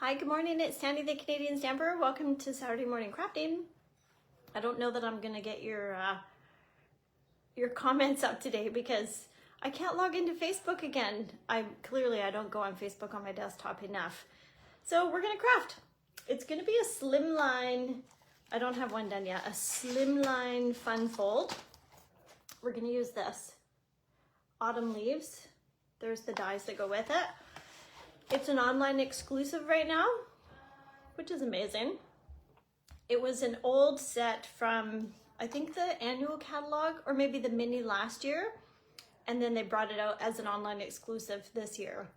Hi, good morning. It's Sandy the Canadian Stamper. Welcome to Saturday morning crafting. I don't know that I'm gonna get your comments up today because I can't log into Facebook again. I don't go on Facebook on my desktop enough. So we're gonna craft. It's gonna be a slimline. I don't have one done yet. A Slimline Fun Fold. We're gonna use this. Autumn leaves. There's the dies that go with it. It's an online exclusive right now, which is amazing. It was an old set from, I think, the annual catalog or maybe the mini last year. And then they brought it out as an online exclusive this year.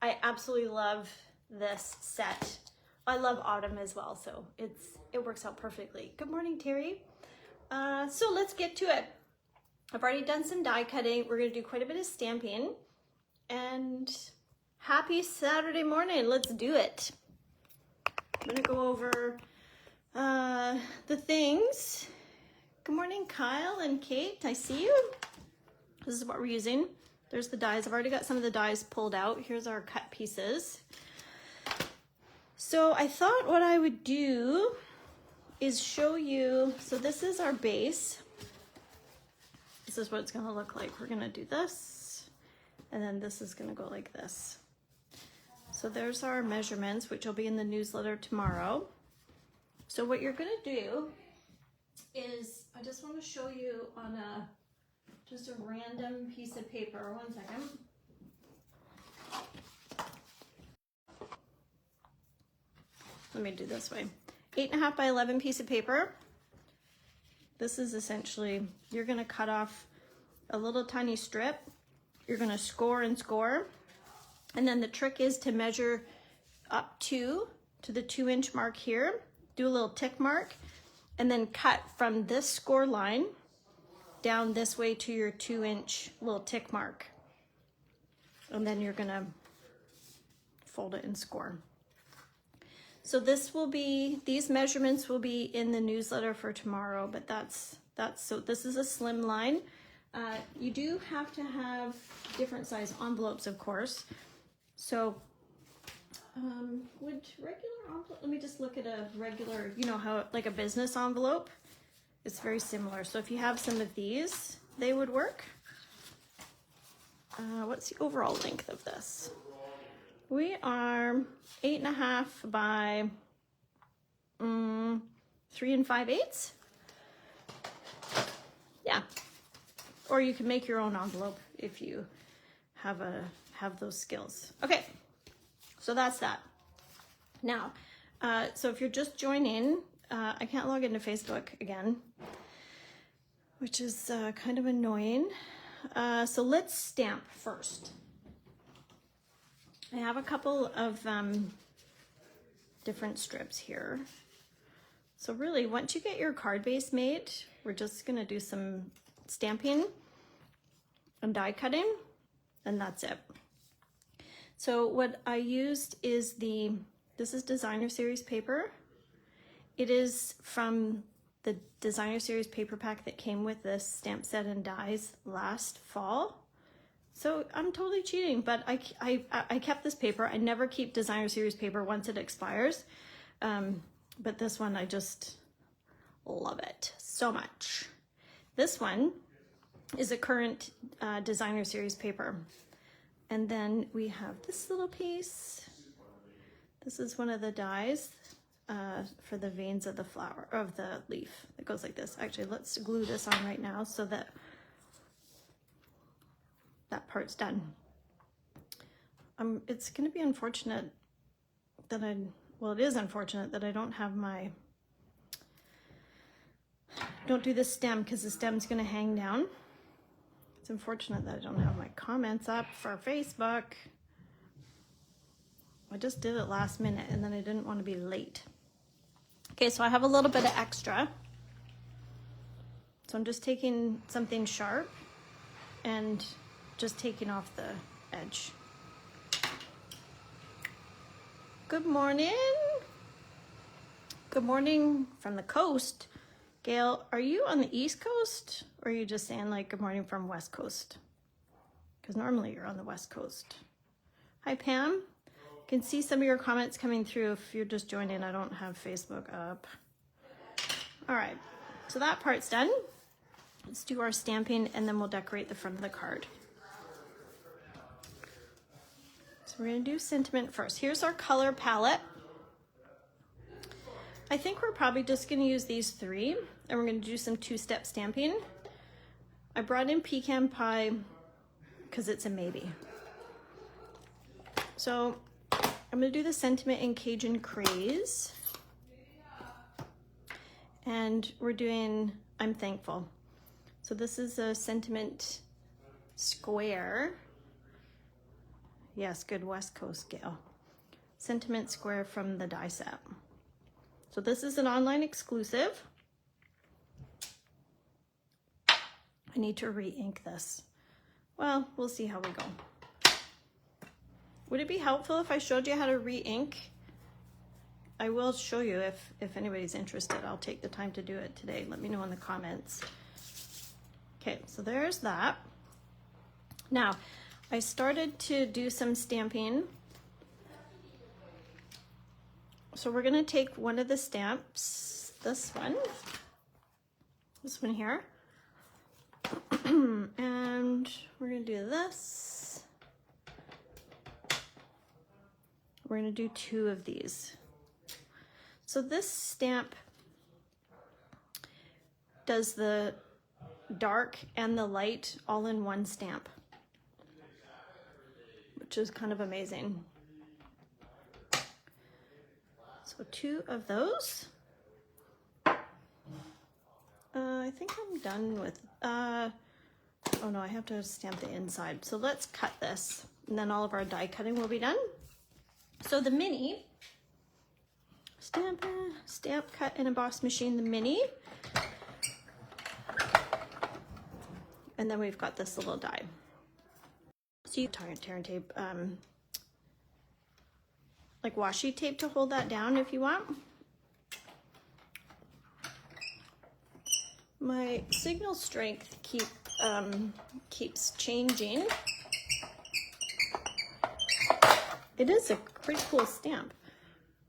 I absolutely love this set. I love autumn as well, so it works out perfectly. Good morning, Terry. So let's get to it. I've already done some die cutting. We're gonna do quite a bit of stamping, and happy Saturday morning. Let's do it. I'm gonna go over the things. Good morning, Kyle and Kate. I see you. This is what we're using. There's the dies. I've already got some of the dies pulled out. Here's our cut pieces. So I thought what I would do is show you, so this is our base. This is what it's gonna look like. We're gonna do this, and then this is gonna go like this. So there's our measurements, which will be in the newsletter tomorrow. So what you're gonna do is, I just wanna show you on just a random piece of paper. One second. Let me do this way. 8.5 by 11 piece of paper. This is essentially, you're gonna cut off a little tiny strip. You're gonna score and score. And then the trick is to measure up to the 2-inch mark here, do a little tick mark, and then cut from this score line down this way to your 2-inch little tick mark. And then you're gonna fold it and score. So these measurements will be in the newsletter for tomorrow, but so this is a slim line. You do have to have different size envelopes, of course. So would regular envelope, let me just look at a regular, you know how, like a business envelope, it's very similar. So if you have some of these, they would work. What's the overall length of this? We are 8.5 by 3 5/8. Yeah. Or you can make your own envelope if you have those skills. Okay, so that's that. Now, so if you're just joining, I can't log into Facebook again, which is kind of annoying. So let's stamp first. I have a couple of different strips here. So really, once you get your card base made, we're just gonna do some stamping and die cutting, and that's it. So what I used is this is Designer Series paper. It is from the Designer Series paper pack that came with this stamp set and dies last fall. So I'm totally cheating, but I kept this paper. I never keep Designer Series paper once it expires. But this one, I just love it so much. This one is a current Designer Series paper. And then we have this little piece. This is one of the dies for the veins of the flower, of the leaf. It goes like this. Actually, let's glue this on right now so that that part's done. It's gonna be unfortunate that it is unfortunate that I don't have don't do the stem, because the stem's gonna hang down. It's unfortunate that I don't have my comments up for Facebook. I just did it last minute and then I didn't want to be late. Okay, so I have a little bit of extra. So I'm just taking something sharp and just taking off the edge. Good morning. Good morning from the coast. Gail, are you on the East Coast, or are you just saying like good morning from West Coast? Because normally you're on the West Coast. Hi, Pam. can see some of your comments coming through if you're just joining. I don't have Facebook up. All right, so that part's done. Let's do our stamping and then we'll decorate the front of the card. So we're gonna do sentiment first. Here's our color palette. I think we're probably just gonna use these 3 and we're gonna do some 2-step stamping. I brought in pecan pie because it's a maybe. So I'm gonna do the sentiment in Cajun Craze. And we're doing I'm Thankful. So this is a sentiment square. Yes, good West Coast gal. Sentiment square from the die set. So this is an online exclusive. I need to re-ink this. Well, we'll see how we go. Would it be helpful if I showed you how to re-ink? I will show you if anybody's interested. I'll take the time to do it today. Let me know in the comments. Okay, so there's that. Now, I started to do some stamping. So we're gonna take one of the stamps, this one here, and we're gonna do this. We're gonna do 2 of these. So this stamp does the dark and the light all in one stamp, which is kind of amazing. So 2 of those. I think I'm done with, oh no, I have to stamp the inside. So let's cut this and then all of our die cutting will be done. So the mini, stamp, cut, and emboss machine, the mini. And then we've got this little die. So you tear and tape, like washi tape to hold that down if you want. My signal strength keeps changing. It is a pretty cool stamp.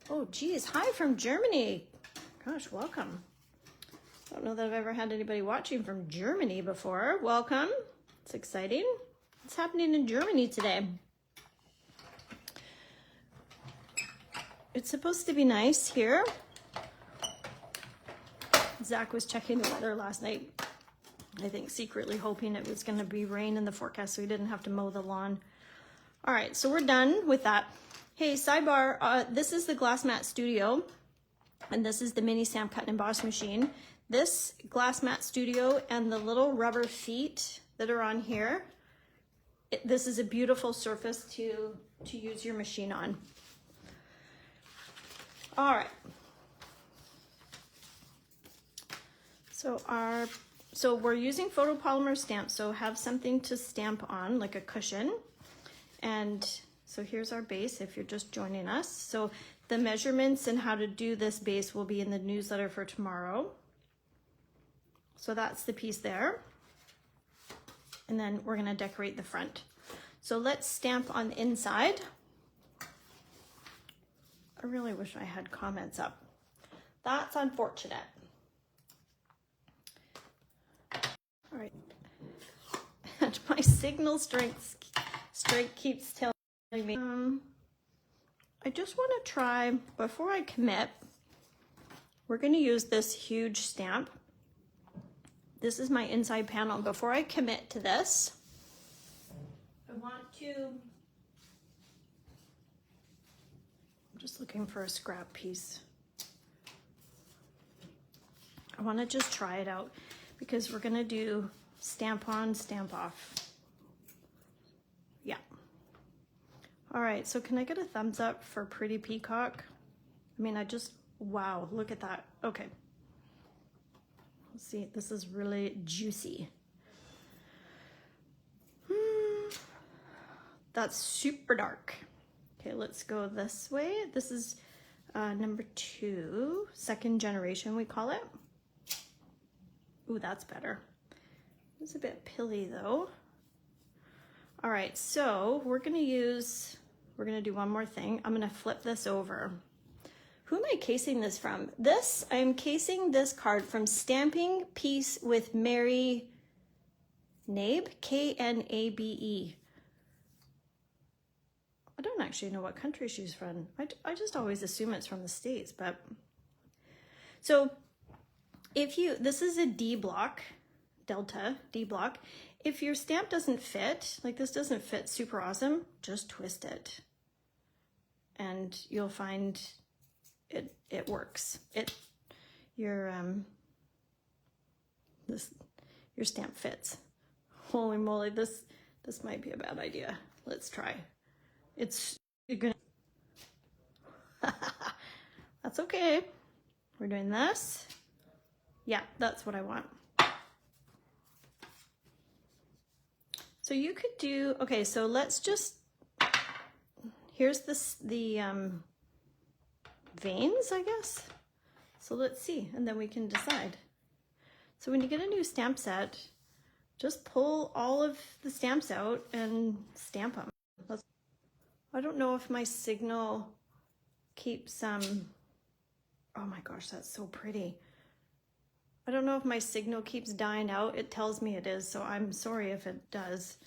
Oh geez, hi from Germany. Gosh, welcome. I don't know that I've ever had anybody watching from Germany before. Welcome, it's exciting. What's happening in Germany today? It's supposed to be nice here. Zach was checking the weather last night. I think secretly hoping it was gonna be rain in the forecast so he didn't have to mow the lawn. All right, so we're done with that. Hey, sidebar, this is the Glass Mat Studio and this is the mini stamp cut and emboss machine. This Glass Mat Studio and the little rubber feet that are on here, this is a beautiful surface to use your machine on. All right. So we're using photopolymer stamps, so have something to stamp on, like a cushion. And so here's our base if you're just joining us. So the measurements and how to do this base will be in the newsletter for tomorrow. So that's the piece there. And then we're gonna decorate the front. So let's stamp on the inside. I really wish I had comments up. That's unfortunate. All right. And my signal strength keeps telling me. I just want to try, before I commit, we're going to use this huge stamp. This is my inside panel. Before I commit to this, I want to, I'm just looking for a scrap piece. I want to just try it out because we're going to do stamp on, stamp off. Yeah. All right, so can I get a thumbs up for Pretty Peacock? I mean, wow, look at that. Okay. Let's see, this is really juicy. That's super dark. Okay, let's go this way. This is number 2, second generation, we call it. Ooh, that's better. It's a bit pilly though. All right, so we're gonna use we're gonna do one more thing. I'm gonna flip this over. Who am I casing this from? This, I'm casing this card from Stamping Piece with Mary Knabe, Knabe. I don't actually know what country she's from. I just always assume it's from the States, but. So if you, this is a D block, Delta D block. If your stamp doesn't fit, like this doesn't fit super awesome, just twist it. And you'll find it works. Your stamp fits. Holy moly, this might be a bad idea. Let's try. You're gonna That's okay. We're doing this. Yeah, that's what I want. So you could do, okay, so let's just, here's the veins, I guess. So let's see, and then we can decide. So when you get a new stamp set, just pull all of the stamps out and stamp them. I don't know if my signal keeps, oh my gosh, that's so pretty. I don't know if my signal keeps dying out. It tells me it is, so I'm sorry if it does.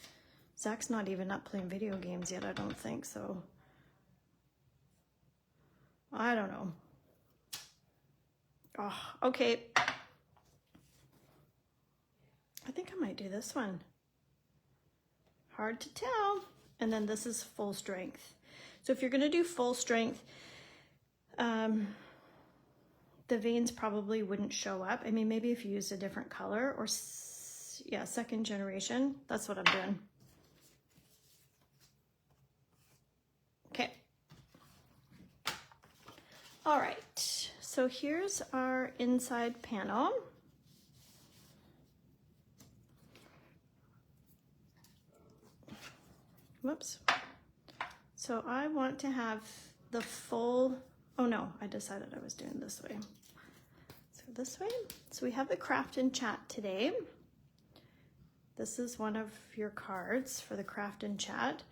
Zach's not even up playing video games yet, I don't think, so. I don't know. Oh, okay. I think I might do this one. Hard to tell. And then this is full strength. So if you're gonna do full strength, the veins probably wouldn't show up. I mean, maybe if you used a different color or, yeah, second generation. That's what I'm doing. Okay. All right, so here's our inside panel. Whoops. So I want to have the full, oh no, I decided I was doing this way. So this way. So we have the Craft and Chat today. This is one of your cards for the Craft and Chat.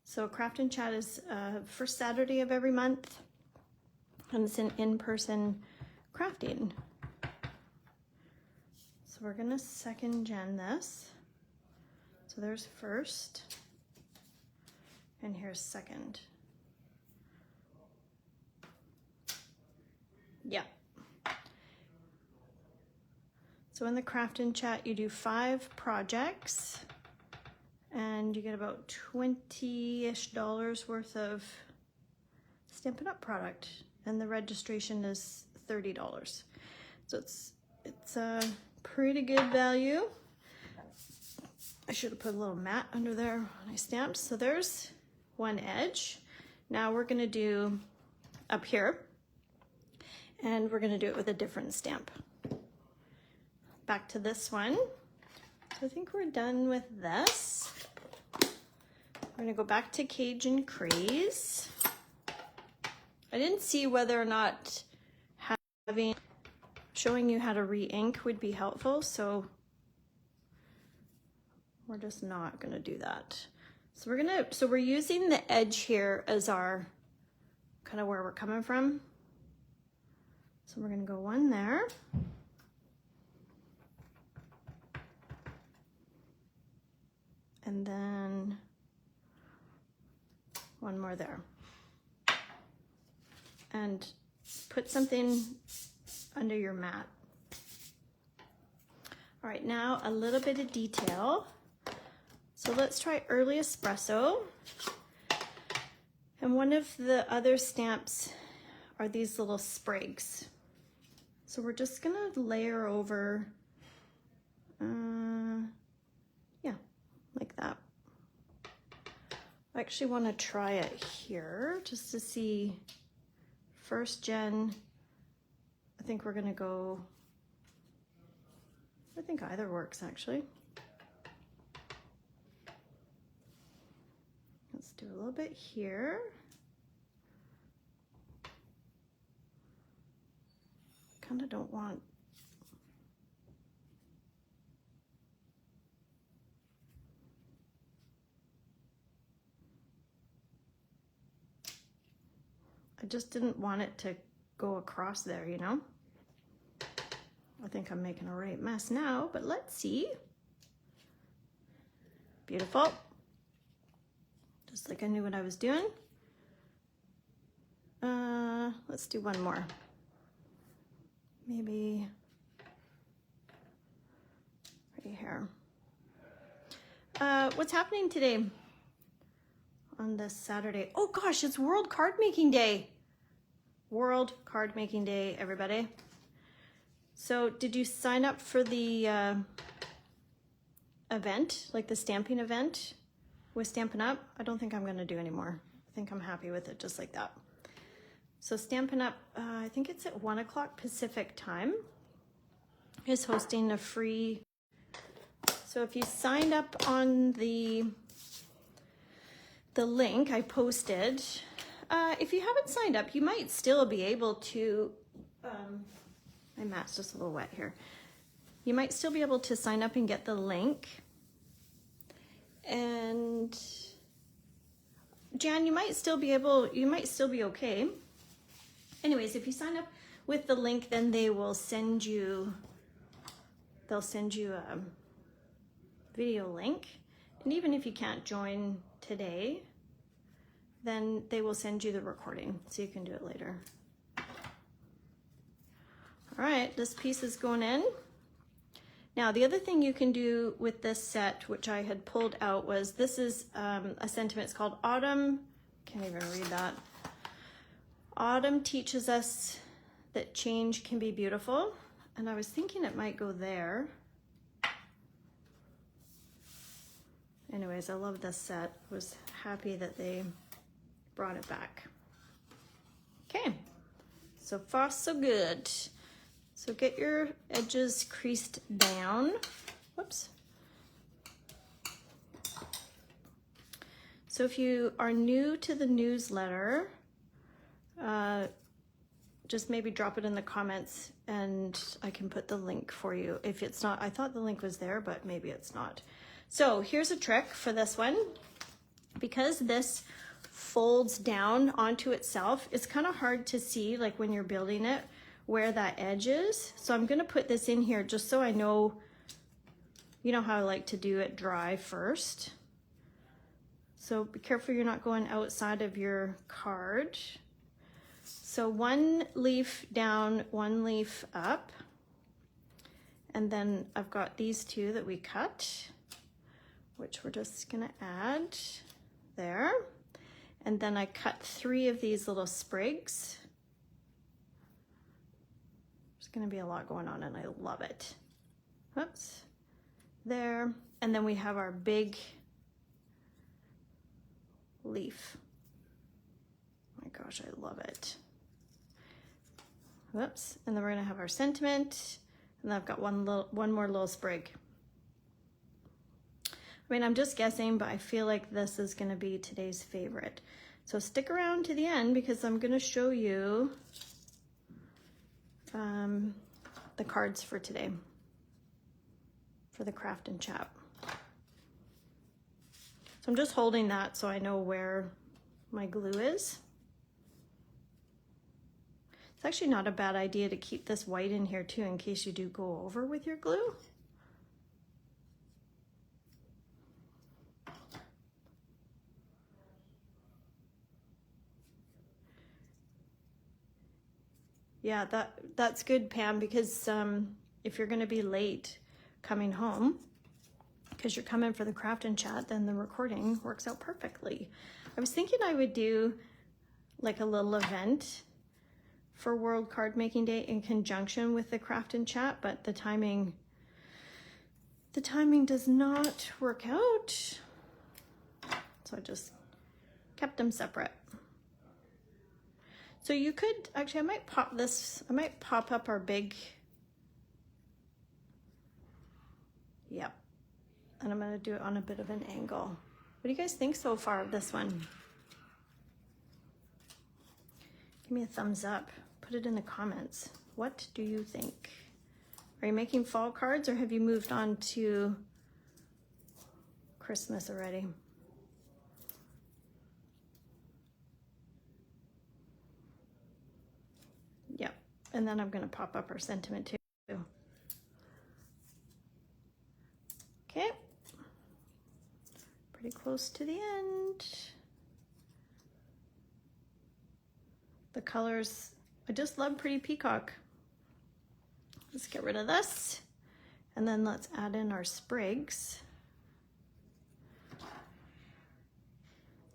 So Craft and Chat is first Saturday of every month, and it's an in-person crafting. So we're gonna second gen this. So there's first, and here's second. Yeah. So in the Craft and Chat, you do 5 projects and you get about $20-ish worth of Stampin' Up! Product, and the registration is $30. So it's a pretty good value. I should have put a little mat under there when I stamped. So there's one edge. Now we're gonna do up here, and we're gonna do it with a different stamp. Back to this one. So I think we're done with this. We're gonna go back to Cajun Craze. I didn't see whether or not showing you how to re-ink would be helpful, so we're just not gonna do that. So we're using the edge here as our kind of where we're coming from. So we're gonna go one there. And then one more there. And put something under your mat. All right, now a little bit of detail. So let's try Early Espresso. And one of the other stamps are these little sprigs. So we're just gonna layer over, yeah, like that. I actually wanna try it here just to see. First gen, I think we're gonna go, I think either works actually. Let's do a little bit here. Kind of don't want, I just didn't want it to go across there, you know? I think I'm making a right mess now, but let's see. Beautiful. Just like I knew what I was doing. Let's do one more. Maybe right here. What's happening today on this Saturday? Oh gosh, it's World Card Making Day. World Card Making Day, everybody. So did you sign up for the event, like the stamping event with Stampin' Up? I don't think I'm gonna do anymore. I think I'm happy with it just like that. So Stampin' Up, I think it's at 1 o'clock Pacific time, is hosting a free, so if you signed up on the link I posted, if you haven't signed up, you might still be able to, my mat's just a little wet here. You might still be able to sign up and get the link. And Jan, you might still be okay. Anyways, if you sign up with the link, then they'll send you a video link. And even if you can't join today, then they will send you the recording so you can do it later. All right, this piece is going in. Now, the other thing you can do with this set, which I had pulled out, was this is a sentiment. It's called Autumn. Can't even read that. Autumn teaches us that change can be beautiful. And I was thinking it might go there. Anyways, I love this set. I was happy that they brought it back. Okay, so far so good. So get your edges creased down. Whoops. So if you are new to the newsletter, just maybe drop it in the comments and I can put the link for you. If it's not, I thought the link was there, but maybe it's not. So here's a trick for this one. Because this folds down onto itself, it's kind of hard to see, like when you're building it, where that edge is. So I'm gonna put this in here just so I know, you know how I like to do it dry first. So be careful you're not going outside of your card. So one leaf down, one leaf up. And then I've got these two that we cut, which we're just gonna add there. And then I cut 3 of these little sprigs. There's gonna be a lot going on and I love it. Whoops, there. And then we have our big leaf. My gosh, I love it. Whoops, and then we're gonna have our sentiment, and then I've got one more little sprig. I mean, I'm just guessing, but I feel like this is gonna be today's favorite. So stick around to the end because I'm gonna show you the cards for today, for the craft and chat. So I'm just holding that so I know where my glue is. It's actually not a bad idea to keep this white in here too in case you do go over with your glue. Yeah, that's good, Pam, because if you're gonna be late coming home, because you're coming for the craft and chat, then the recording works out perfectly. I was thinking I would do like a little event for World Card Making Day in conjunction with the craft and chat, but the timing does not work out. So I just kept them separate. So you could, actually I might pop up our big, yep. And I'm gonna do it on a bit of an angle. What do you guys think so far of this one? Give me a thumbs up. Put it in the comments. What do you think? Are you making fall cards or have you moved on to Christmas already? And then I'm going to pop up our sentiment too. Okay. Pretty close to the end. The colors, I just love Pretty Peacock. Let's get rid of this. And then let's add in our sprigs.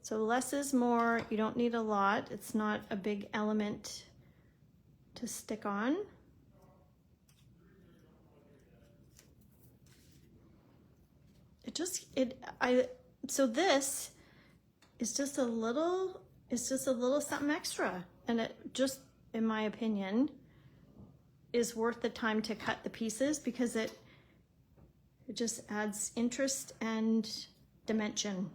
So less is more. You don't need a lot. It's not a big element to stick on. So this is just a little, it's just a little something extra. And it just, in my opinion, is worth the time to cut the pieces because it just adds interest and dimension.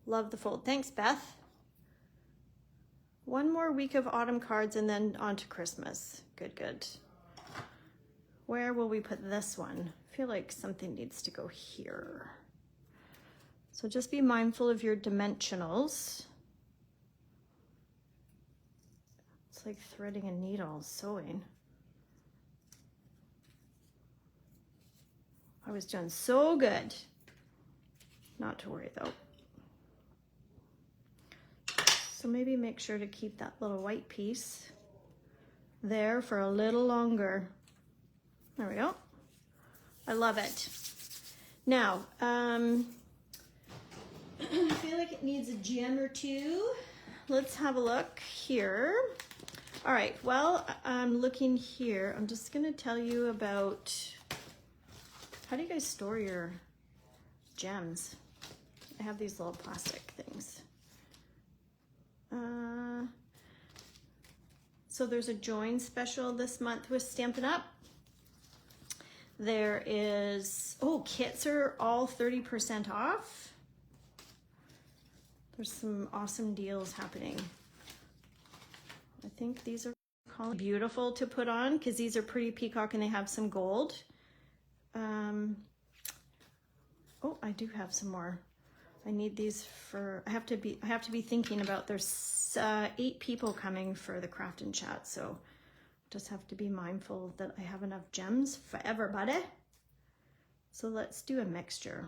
Love the fold. Thanks, Beth. One more week of autumn cards and then on to Christmas. Good, good. Where will we put this one? I feel like something needs to go here. So just be mindful of your dimensionals. It's like threading a needle, sewing. I was doing so good. Not to worry though. So maybe make sure to keep that little white piece there for a little longer. There we go. I love it. Now, I feel like it needs a gem or two. Let's have a look here. All right, well, I'm looking here. I'm just gonna tell you about, how do you guys store your gems? I have these little plastic things. So there's a join special this month with Stampin' Up. There is, oh, kits are all 30% off. There's some awesome deals happening. I think these are called beautiful to put on because these are Pretty Peacock and they have some gold. Oh, I do have some more. I need these for, I have to be thinking about, there's 8 people coming for the craft and chat, so just have to be mindful that I have enough gems for everybody. So let's do a mixture.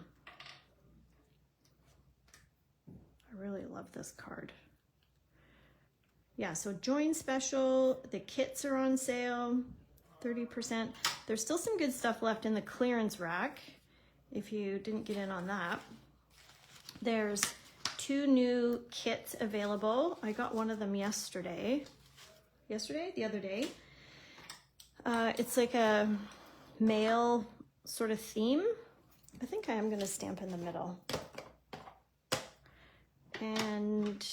I really love this card. Yeah, so join special, the kits are on sale, 30%. There's still some good stuff left in the clearance rack if you didn't get in on that. There's 2 new kits available. I got one of them yesterday. The other day. It's like a male sort of theme. I think I am going to stamp in the middle. And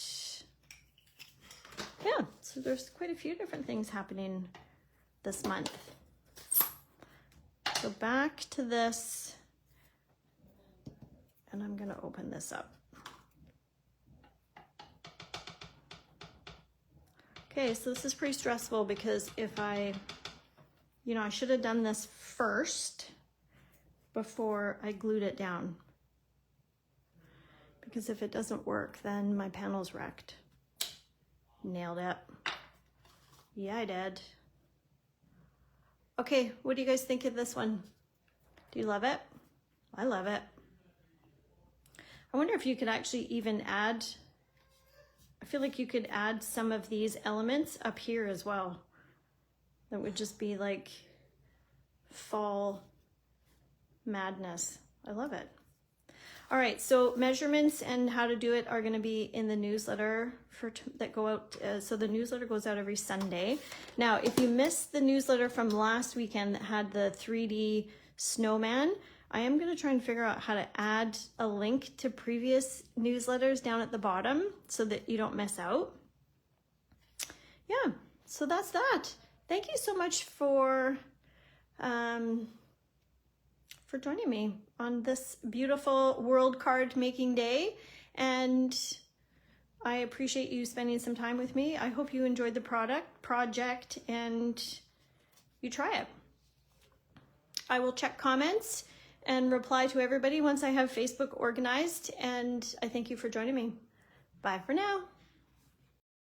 yeah, so there's quite a few different things happening this month. So back to this, and I'm going to open this up. Okay, so this is pretty stressful because if I should have done this first before I glued it down. Because if it doesn't work, then my panel's wrecked. Nailed it. Yeah, I did. Okay, what do you guys think of this one? Do you love it? I love it. I wonder if you could actually even add, I feel like you could add some of these elements up here as well. That would just be like fall madness. I love it. All right, so measurements and how to do it are going to be in the newsletter that go out. So the newsletter goes out every Sunday. Now, if you missed the newsletter from last weekend that had the 3D snowman, I am going to try and figure out how to add a link to previous newsletters down at the bottom so that you don't miss out. Yeah, so that's that. Thank you so much for joining me on this beautiful World Card Making Day, and I appreciate you spending some time with me. I hope you enjoyed the project and you try it. I will check comments and reply to everybody once I have Facebook organized, and I thank you for joining me. Bye for now.